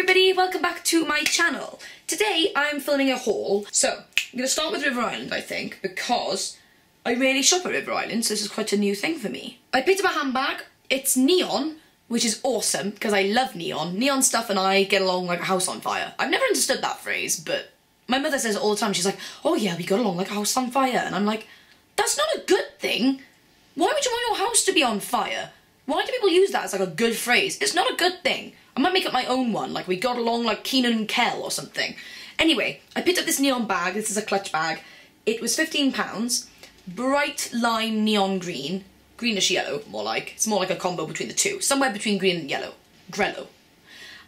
everybody, welcome back to my channel. Today I'm filming a haul. So, I'm going to start with River Island, I think, because I rarely shop at River Island, so this is quite a new thing for me. I picked up a handbag. It's neon, which is awesome, because I love neon. Neon stuff and I get along like a house on fire. I've never understood that phrase, but my mother says it all the time. She's like, oh yeah, we got along like a house on fire. And I'm like, that's not a good thing. Why would you want your house to be on fire? Why do people use that as like a good phrase? It's not a good thing. I might make up my own one, like we got along like Keenan and Kel or something. Anyway, I picked up this neon bag. This is a clutch bag. It was £15. Bright lime neon green. Greenish yellow, more like. It's more like a combo between the two. Somewhere between green and yellow. Grello.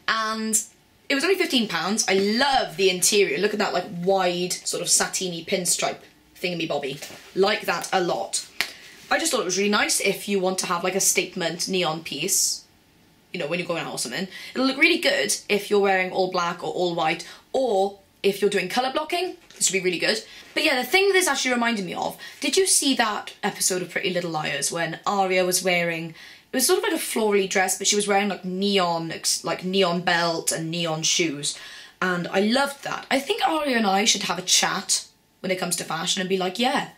And it was only £15. I love the interior. Look at that like wide sort of satiny pinstripe thingamybobby. Like that a lot. I just thought it was really nice if you want to have like a statement neon piece, you know, when you're going out or something. It'll look really good if you're wearing all black or all white, or if you're doing colour blocking. This would be really good. But yeah, the thing this actually reminded me of, did you see that episode of Pretty Little Liars when Aria was wearing, it was sort of like a florally dress, but she was wearing like neon belt and neon shoes. And I loved that. I think Aria and I should have a chat when it comes to fashion and be like, yeah,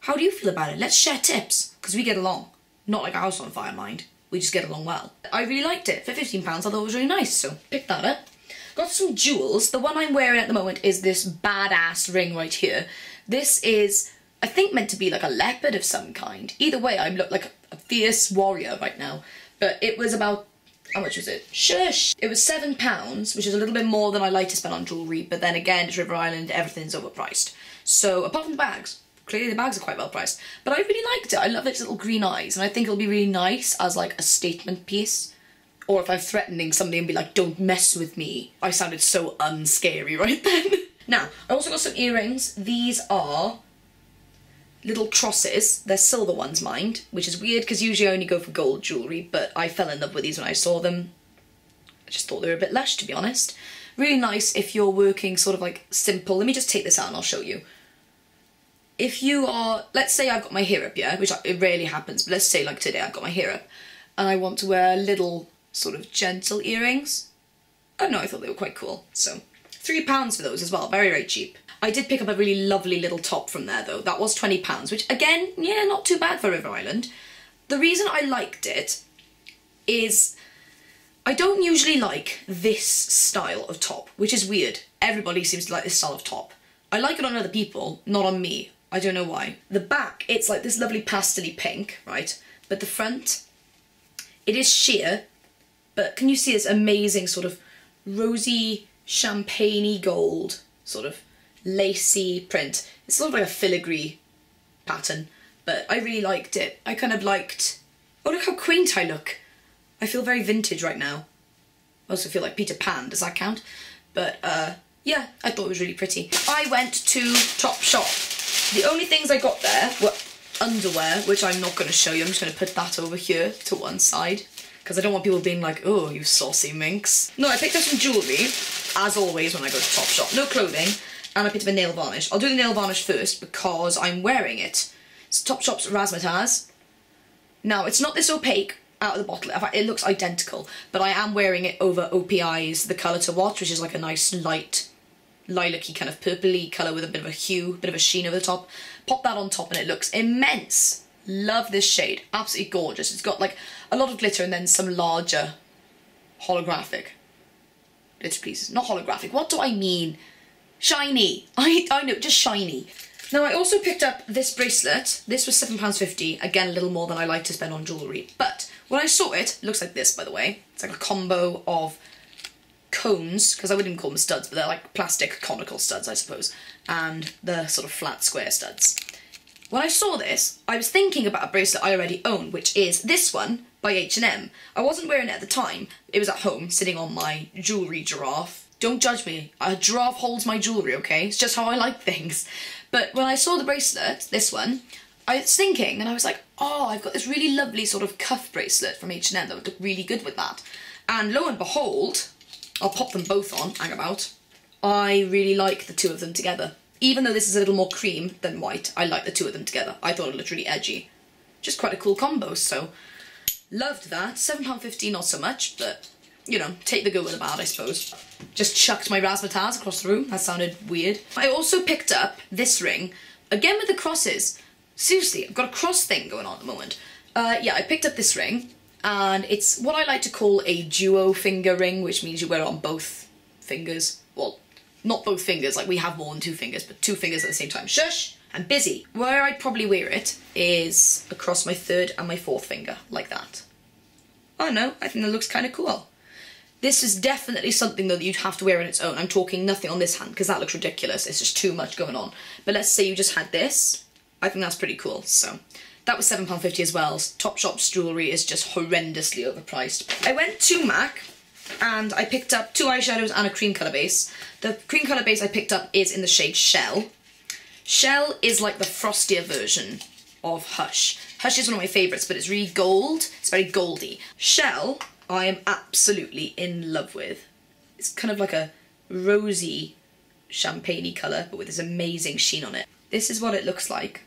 how do you feel about it? Let's share tips, because we get along. Not like a house on fire, mind. We just get along well. I really liked it. For £15, I thought it was really nice, so picked that up. Got some jewels. The one I'm wearing at the moment is this badass ring right here. This is, I think, meant to be like a leopard of some kind. Either way, I look like a fierce warrior right now. But it was about, how much was it? Shush! It was £7, which is a little bit more than I like to spend on jewellery, but then again, it's River Island, everything's overpriced. So, apart from the bags, clearly the bags are quite well priced. But I really liked it. I love its little green eyes, and I think it'll be really nice as like a statement piece. Or if I'm threatening somebody and be like, don't mess with me. I sounded so unscary right then. Now, I also got some earrings. These are little crosses. They're silver ones, mind, which is weird because usually I only go for gold jewellery, but I fell in love with these when I saw them. I just thought they were a bit lush, to be honest. Really nice if you're working sort of like simple. Let me just take this out and I'll show you. If you are, let's say I've got my hair up, yeah, which it rarely happens, but let's say like today I've got my hair up and I want to wear little sort of gentle earrings. I don't know, I thought they were quite cool. So, £3 for those as well, very, very cheap. I did pick up a really lovely little top from there though. That was £20, which again, yeah, not too bad for River Island. The reason I liked it is I don't usually like this style of top, which is weird. Everybody seems to like this style of top. I like it on other people, not on me. I don't know why. The back, it's like this lovely pastel-y pink, right? But the front, it is sheer, but can you see this amazing sort of rosy, champagne-y gold, sort of lacy print. It's sort of like a filigree pattern, but I really liked it. I kind of liked, oh look how quaint I look. I feel very vintage right now. I also feel like Peter Pan, does that count? But yeah, I thought it was really pretty. I went to Topshop. The only things I got there were underwear, which I'm not going to show you. I'm just going to put that over here to one side, because I don't want people being like, oh, you saucy minx. No, I picked up some jewellery, as always when I go to Topshop. No clothing, and I picked up a nail varnish. I'll do the nail varnish first because I'm wearing it. It's Topshop's Razzmatazz. Now, it's not this opaque out of the bottle. In fact, it looks identical, but I am wearing it over OPI's The Colour to Watch, which is like a nice light, lilac-y kind of purpley colour with a bit of a hue, bit of a sheen over the top. Pop that on top and it looks immense. Love this shade, absolutely gorgeous. It's got like a lot of glitter and then some larger holographic glitter pieces. Not holographic, what do I mean? Shiny, I know, just shiny. Now I also picked up this bracelet. This was £7.50, again a little more than I like to spend on jewellery. But when I saw it, it looks like this by the way. It's like a combo of cones, because I wouldn't even call them studs, but they're like plastic conical studs I suppose, and the sort of flat square studs. When I saw this, I was thinking about a bracelet I already own, which is this one by H&M. I wasn't wearing it at the time. It was at home, sitting on my jewellery giraffe. Don't judge me. A giraffe holds my jewellery, okay? It's just how I like things. But when I saw the bracelet, this one, I was thinking, and I was like, oh, I've got this really lovely sort of cuff bracelet from H&M that would look really good with that. And lo and behold, I'll pop them both on, hang about. I really like the two of them together. Even though this is a little more cream than white, I like the two of them together. I thought it looked really edgy. Just quite a cool combo, so loved that. £7.50, not so much, but you know, take the good with the bad, I suppose. Just chucked my razzmatazz across the room. That sounded weird. I also picked up this ring, again with the crosses. Seriously, I've got a cross thing going on at the moment. Yeah, I picked up this ring, and it's what I like to call a duo finger ring, which means you wear it on both fingers. Well, not both fingers, like we have more than 2 fingers, but 2 fingers at the same time. Shush! I'm busy. Where I'd probably wear it is across my 3rd and my 4th finger, like that. Oh no, I think that looks kind of cool. This is definitely something though that you'd have to wear on its own. I'm talking nothing on this hand because that looks ridiculous. It's just too much going on. But let's say you just had this. I think that's pretty cool. So that was £7.50 as well. Topshop's jewellery is just horrendously overpriced. I went to MAC and I picked up 2 eyeshadows and a cream colour base. The cream colour base I picked up is in the shade Shell. Shell is like the frostier version of Hush. Hush is one of my favourites, but it's really gold. It's very goldy. Shell, I am absolutely in love with. It's kind of like a rosy champagne-y colour, but with this amazing sheen on it. This is what it looks like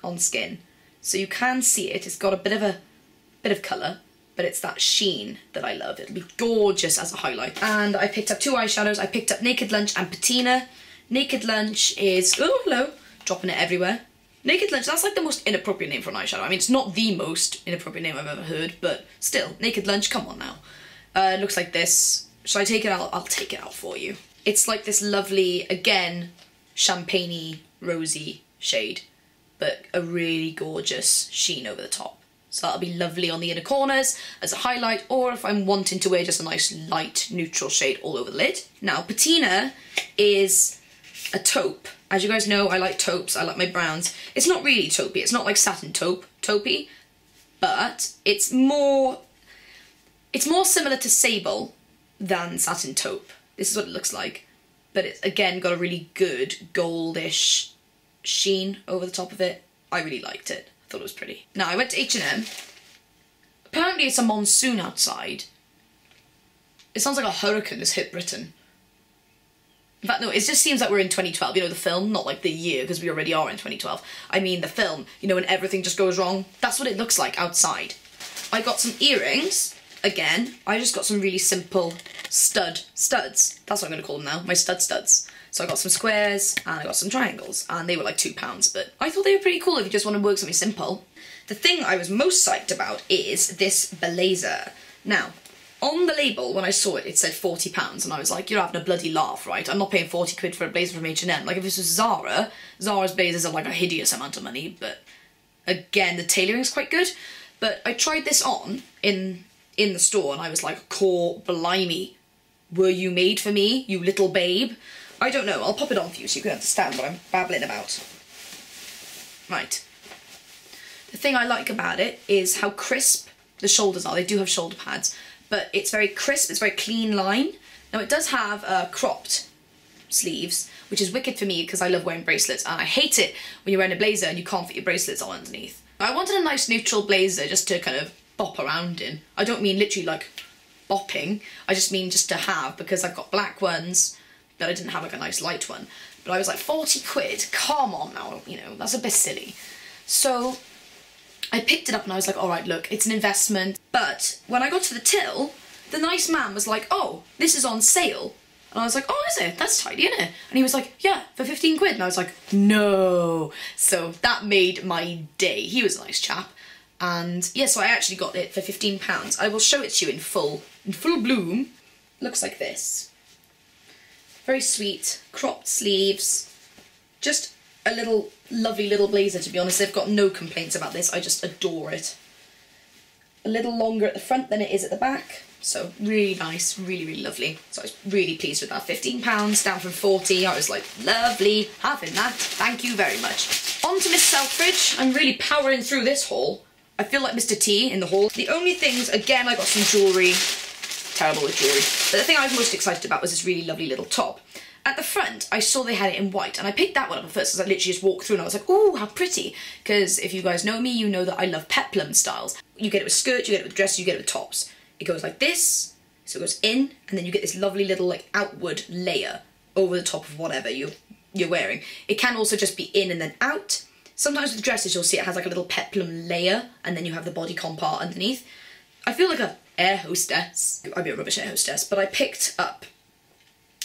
on skin. So you can see it. It's got a bit of colour, but it's that sheen that I love. It'll be gorgeous as a highlight. And I picked up 2 eyeshadows. I picked up Naked Lunch and Patina. Naked Lunch is, oh hello, dropping it everywhere. Naked Lunch, that's like the most inappropriate name for an eyeshadow. I mean, it's not the most inappropriate name I've ever heard, but still, Naked Lunch, come on now. It looks like this. Shall I take it out? I'll take it out for you. It's like this lovely, again, champagne-y, rosy shade, but a really gorgeous sheen over the top. So that'll be lovely on the inner corners as a highlight, or if I'm wanting to wear just a nice light neutral shade all over the lid. Now, Patina is a taupe. As you guys know, I like taupes, I like my browns. It's not really taupey, it's not like satin taupey, but it's more similar to sable than satin taupe. This is what it looks like, but it's again got a really good goldish sheen over the top of it. I really liked it. I thought it was pretty. Now I went to H&M. Apparently it's a monsoon outside. It sounds like a hurricane has hit Britain. In fact, no, it just seems like we're in 2012, you know, the film, not like the year, because we already are in 2012. I mean the film, you know, when everything just goes wrong. That's what it looks like outside. I got some earrings. Again, I just got some really simple studs. That's what I'm going to call them now, my studs. So I got some squares and I got some triangles, and they were like £2, but I thought they were pretty cool if you just want to work something simple. The thing I was most psyched about is this blazer. Now, on the label, when I saw it, it said £40, and I was like, you're having a bloody laugh, right? I'm not paying 40 quid for a blazer from H&M. Like, if this was Zara, Zara's blazers are like a hideous amount of money, but again, the tailoring's quite good. But I tried this on in the store, and I was like, core blimey, were you made for me, you little babe? I don't know, I'll pop it on for you so you can understand what I'm babbling about. Right. The thing I like about it is how crisp the shoulders are. They do have shoulder pads, but it's very crisp, it's very clean line. Now it does have cropped sleeves, which is wicked for me because I love wearing bracelets, and I hate it when you're wearing a blazer and you can't fit your bracelets on underneath. I wanted a nice neutral blazer just to kind of bop around in. I don't mean literally like bopping, I just mean just to have, because I've got black ones, but I didn't have like a nice light one. But I was like, 40 quid, come on now, you know, that's a bit silly. So I picked it up and I was like, all right, look, it's an investment. But when I got to the till, the nice man was like, oh, this is on sale. And I was like, oh, is it? That's tidy, isn't it? And he was like, yeah, for 15 quid. And I was like, no. So that made my day. He was a nice chap. And yeah, so I actually got it for £15. I will show it to you in full bloom. Looks like this. Very sweet, cropped sleeves. Just a little, lovely little blazer, to be honest. They've got no complaints about this. I just adore it. A little longer at the front than it is at the back. So really nice, really, really lovely. So I was really pleased with that. £15 down from 40. I was like, lovely, having that. Thank you very much. On to Miss Selfridge. I'm really powering through this haul. I feel like Mr. T in the haul. The only things, again, I got some jewellery. Terrible with jewellery. But the thing I was most excited about was this really lovely little top. At the front, I saw they had it in white, and I picked that one up at first because I literally just walked through and I was like, ooh, how pretty. Because if you guys know me, you know that I love peplum styles. You get it with skirts, you get it with dresses, you get it with tops. It goes like this, so it goes in, and then you get this lovely little like outward layer over the top of whatever you're wearing. It can also just be in and then out. Sometimes with dresses you'll see it has like a little peplum layer, and then you have the bodycon part underneath. I feel like a air hostess. I'd be a rubbish air hostess, but I picked up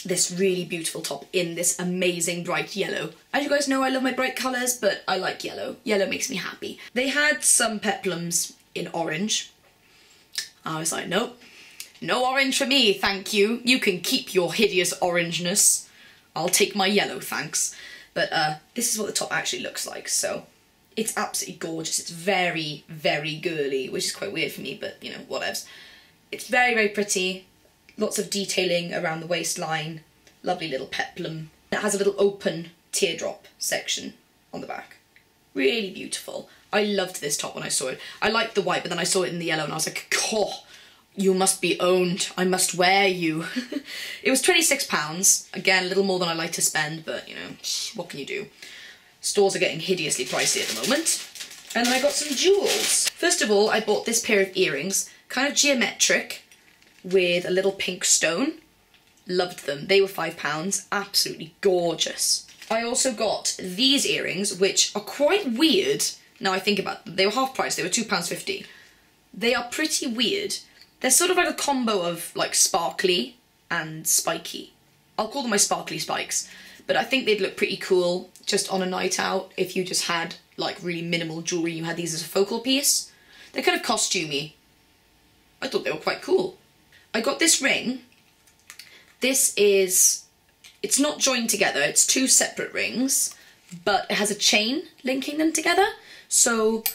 this really beautiful top in this amazing bright yellow. As you guys know, I love my bright colours, but I like yellow. Yellow makes me happy. They had some peplums in orange. I was like, nope, no orange for me, thank you. You can keep your hideous orangeness. I'll take my yellow, thanks. But this is what the top actually looks like, so it's absolutely gorgeous. It's very, very girly, which is quite weird for me, but you know, whatevs. It's very, very pretty. Lots of detailing around the waistline. Lovely little peplum. It has a little open teardrop section on the back. Really beautiful. I loved this top when I saw it. I liked the white, but then I saw it in the yellow and I was like, oh, you must be owned. I must wear you. It was £26. Again, a little more than I like to spend, but you know, what can you do? Stores are getting hideously pricey at the moment. And then I got some jewels. First of all, I bought this pair of earrings, kind of geometric, with a little pink stone. Loved them. They were £5. Absolutely gorgeous. I also got these earrings, which are quite weird. Now I think about them. They were half price. They were £2.50. They are pretty weird. They're sort of like a combo of like sparkly and spiky. I'll call them my sparkly spikes. But I think they'd look pretty cool just on a night out if you just had like really minimal jewellery. You had these as a focal piece. They're kind of costumey. I thought they were quite cool. I got this ring. This is, it's not joined together, it's two separate rings, but it has a chain linking them together, so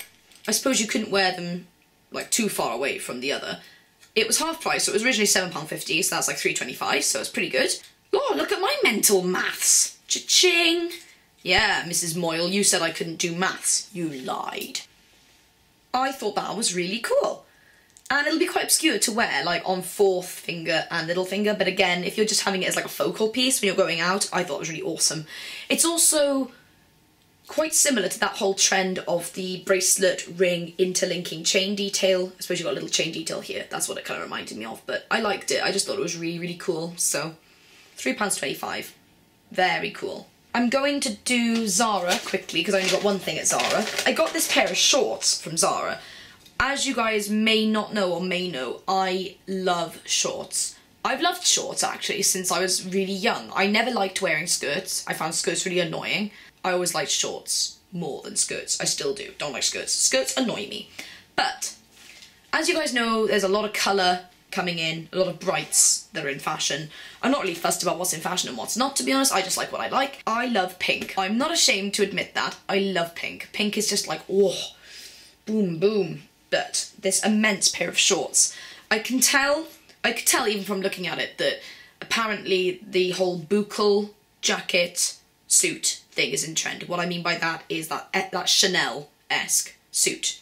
I suppose you couldn't wear them like too far away from the other. It was half price, so it was originally £7.50, so that's like £3.25, so it's pretty good. Oh, look at my mental maths. Cha-ching. Yeah, Mrs. Moyle, you said I couldn't do maths. You lied. I thought that was really cool. And it'll be quite obscure to wear, like, on fourth finger and little finger, but again, if you're just having it as, like, a focal piece when you're going out, I thought it was really awesome. It's also quite similar to that whole trend of the bracelet ring interlinking chain detail. I suppose you've got a little chain detail here. That's what it kind of reminded me of, but I liked it. I just thought it was really, really cool. So, £3.25. Very cool. I'm going to do Zara quickly, because I only got one thing at Zara. I got this pair of shorts from Zara. As you guys may not know or may know, I love shorts. I've loved shorts actually since I was really young. I never liked wearing skirts. I found skirts really annoying. I always liked shorts more than skirts. I still do. Don't like skirts. Skirts annoy me. But as you guys know, there's a lot of colour coming in, a lot of brights that are in fashion. I'm not really fussed about what's in fashion and what's not, to be honest. I just like what I like. I love pink. I'm not ashamed to admit that. I love pink. Pink is just like, oh, boom, boom. But this immense pair of shorts, I could tell even from looking at it that apparently the whole buckle jacket suit thing is in trend. What I mean by that is that Chanel-esque suit.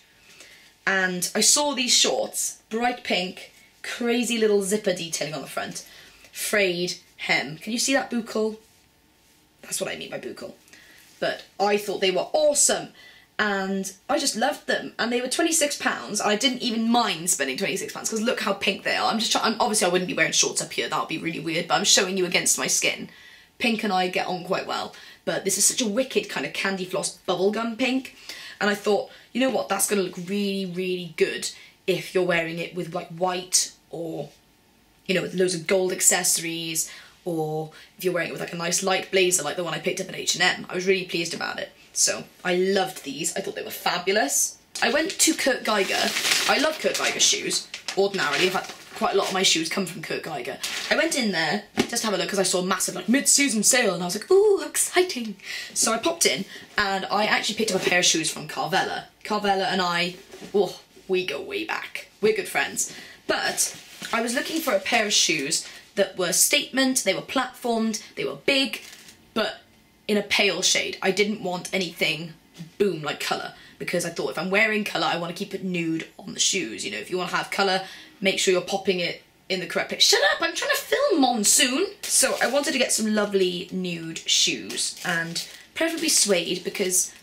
And I saw these shorts, bright pink, crazy little zipper detailing on the front, frayed hem. Can you see that buckle? That's what I mean by buckle. But I thought they were awesome. And I just loved them, and they were £26. I didn't even mind spending £26 because look how pink they are. Obviously I wouldn't be wearing shorts up here, that would be really weird, but I'm showing you against my skin. Pink and I get on quite well, but this is such a wicked kind of candy floss bubblegum pink, and I thought, you know what, that's going to look really, really good if you're wearing it with like white, or you know, with loads of gold accessories, or if you're wearing it with like a nice light blazer like the one I picked up at H&M. I was really pleased about it. So, I loved these. I thought they were fabulous. I went to Kurt Geiger. I love Kurt Geiger shoes, ordinarily. In fact, quite a lot of my shoes come from Kurt Geiger. I went in there just to have a look because I saw a massive like mid-season sale and I was like, ooh, how exciting. So I popped in and I actually picked up a pair of shoes from Carvela. Carvela and I, oh, we go way back. We're good friends. But I was looking for a pair of shoes that were statement, they were platformed, they were big, but in a pale shade. I didn't want anything boom like colour, because I thought if I'm wearing colour I want to keep it nude on the shoes. You know, if you want to have colour, make sure you're popping it in the correct place. Shut up, I'm trying to film, Monsoon! So I wanted to get some lovely nude shoes, and preferably suede, because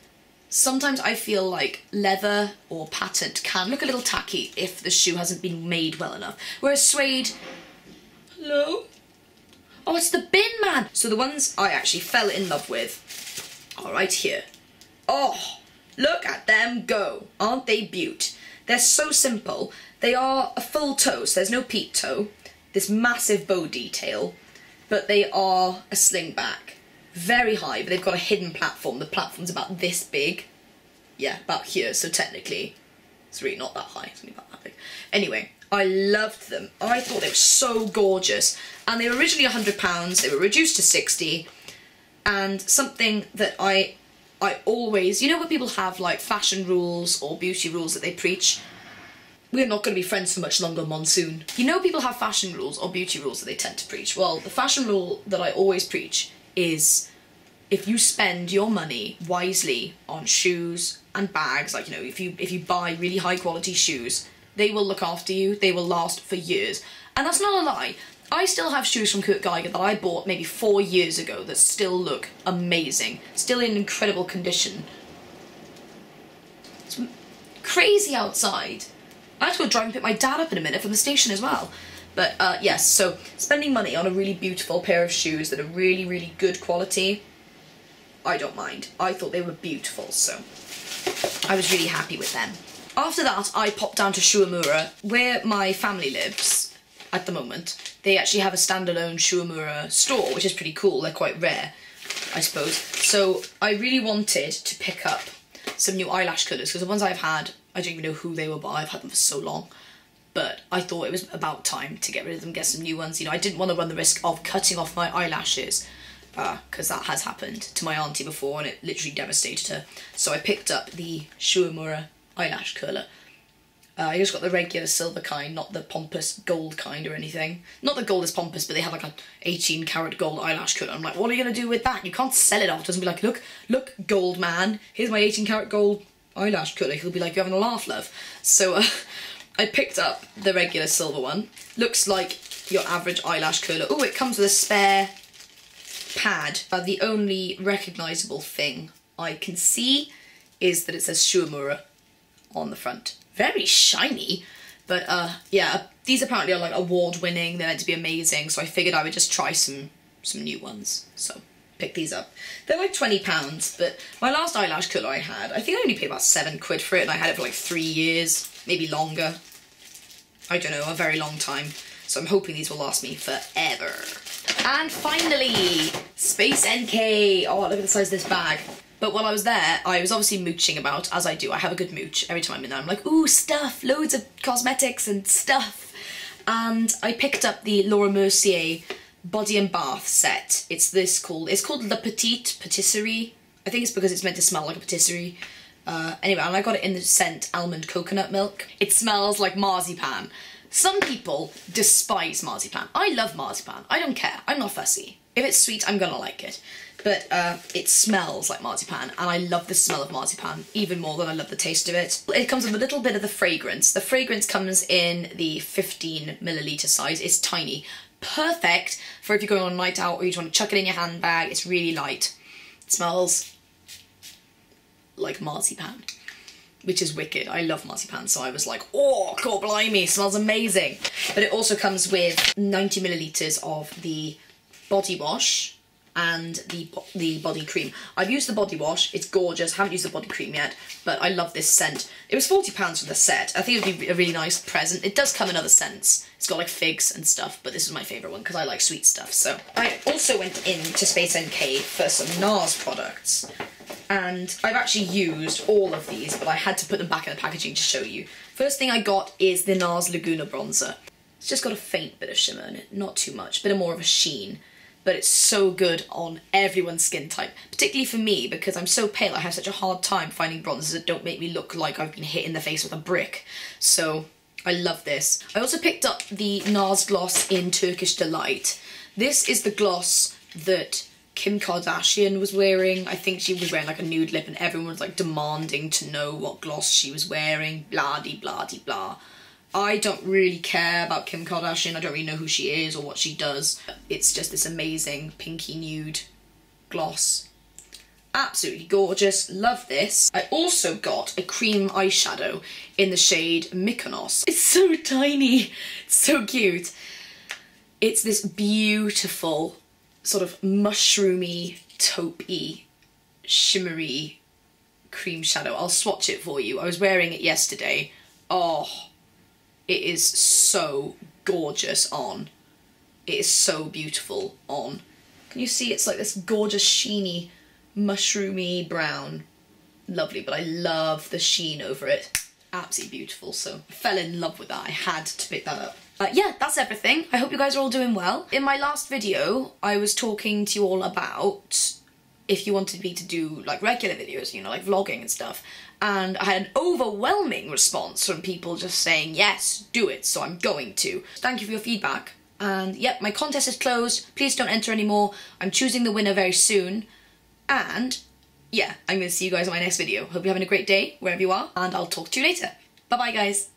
sometimes I feel like leather or patent can look a little tacky if the shoe hasn't been made well enough. Whereas suede... Hello? Oh, it's the bin man! So the ones I actually fell in love with are right here. Oh, look at them go. Aren't they beaut? They're so simple. They are a full toe, so there's no peep toe, this massive bow detail, but they are a slingback. Very high, but they've got a hidden platform. The platform's about this big. Yeah, about here, so technically it's really not that high, it's only about that big. Anyway, I loved them. I thought they were so gorgeous. And they were originally £100, they were reduced to 60, and something that I always, you know when people have like fashion rules or beauty rules that they preach? We're not going to be friends for much longer, Monsoon. You know people have fashion rules or beauty rules that they tend to preach? Well, the fashion rule that I always preach is if you spend your money wisely on shoes and bags, like, you know, if you buy really high quality shoes, they will look after you, they will last for years. And that's not a lie. I still have shoes from Kurt Geiger that I bought maybe 4 years ago that still look amazing, still in incredible condition. It's crazy outside. I have to go drive and pick my dad up in a minute from the station as well. But yes, so spending money on a really beautiful pair of shoes that are really, really good quality, I don't mind. I thought they were beautiful, so I was really happy with them. After that, I popped down to Shuamura, where my family lives at the moment. They actually have a standalone Shuamura store, which is pretty cool. They're quite rare, I suppose. So I really wanted to pick up some new eyelash colours, because the ones I've had, I don't even know who they were, but I've had them for so long. But I thought it was about time to get rid of them, get some new ones. You know, I didn't want to run the risk of cutting off my eyelashes, because that has happened to my auntie before and it literally devastated her. So I picked up the Shuamura eyelash curler. I just got the regular silver kind, not the pompous gold kind or anything. Not that gold is pompous, but they have like a 18 karat gold eyelash curler. I'm like, what are you going to do with that? You can't sell it off. It doesn't be like, look, gold man, here's my 18 karat gold eyelash curler. He'll be like, you're having a laugh, love. So I picked up the regular silver one. Looks like your average eyelash curler. Oh, it comes with a spare pad. The only recognisable thing I can see is that it says Shuamura on the front. Very shiny, but yeah, these apparently are like award-winning. They're meant to be amazing, so I figured I would just try some new ones. So pick these up. They're like £20, but my last eyelash colour I had, I think I only paid about £7 for it, and I had it for like 3 years, maybe longer. I don't know, a very long time. So I'm hoping these will last me forever. And finally, Space NK. Oh, look at the size of this bag. But while I was there, I was obviously mooching about, as I do. I have a good mooch every time I'm in there. I'm like, ooh, stuff, loads of cosmetics and stuff. And I picked up the Laura Mercier Body and Bath set. It's called Le Petite Patisserie. I think it's because it's meant to smell like a patisserie. Anyway, and I got it in the scent Almond Coconut Milk. It smells like marzipan. Some people despise marzipan. I love marzipan. I don't care. I'm not fussy. If it's sweet, I'm gonna like it. But it smells like marzipan, and I love the smell of marzipan even more than I love the taste of it. It comes with a little bit of the fragrance. The fragrance comes in the 15ml size. It's tiny. Perfect for if you're going on a night out or you just want to chuck it in your handbag. It's really light. It smells like marzipan, which is wicked. I love marzipan, so I was like, oh, God blimey, it smells amazing. But it also comes with 90ml of the body wash and the body cream. I've used the body wash, it's gorgeous. Haven't used the body cream yet, but I love this scent. It was £40 for the set. I think it would be a really nice present. It does come in other scents. It's got like figs and stuff, but this is my favourite one because I like sweet stuff. So I also went into Space NK for some NARS products, and I've actually used all of these, but I had to put them back in the packaging to show you. First thing I got is the NARS Laguna Bronzer. It's just got a faint bit of shimmer in it, not too much, bit more of a sheen. But it's so good on everyone's skin type, particularly for me because I'm so pale. I have such a hard time finding bronzers that don't make me look like I've been hit in the face with a brick. So I love this. I also picked up the NARS gloss in Turkish Delight. This is the gloss that Kim Kardashian was wearing. I think she was wearing like a nude lip and everyone was like demanding to know what gloss she was wearing. Blah-de-blah-de-blah. I don't really care about Kim Kardashian. I don't really know who she is or what she does. It's just this amazing pinky nude gloss. Absolutely gorgeous. Love this. I also got a cream eyeshadow in the shade Mykonos. It's so tiny. It's so cute. It's this beautiful sort of mushroomy, taupey, shimmery cream shadow. I'll swatch it for you. I was wearing it yesterday. Oh, it is so gorgeous on. It is so beautiful on. Can you see it's like this gorgeous sheeny, mushroomy brown. Lovely, but I love the sheen over it. Absolutely beautiful, so I fell in love with that. I had to pick that up. Yeah, that's everything. I hope you guys are all doing well. In my last video, I was talking to you all about if you wanted me to do like regular videos, you know, like vlogging and stuff. And I had an overwhelming response from people just saying, yes, do it, so I'm going to. Thank you for your feedback. And yep, my contest is closed. Please don't enter anymore. I'm choosing the winner very soon. And yeah, I'm going to see you guys in my next video. Hope you're having a great day, wherever you are, and I'll talk to you later. Bye-bye, guys.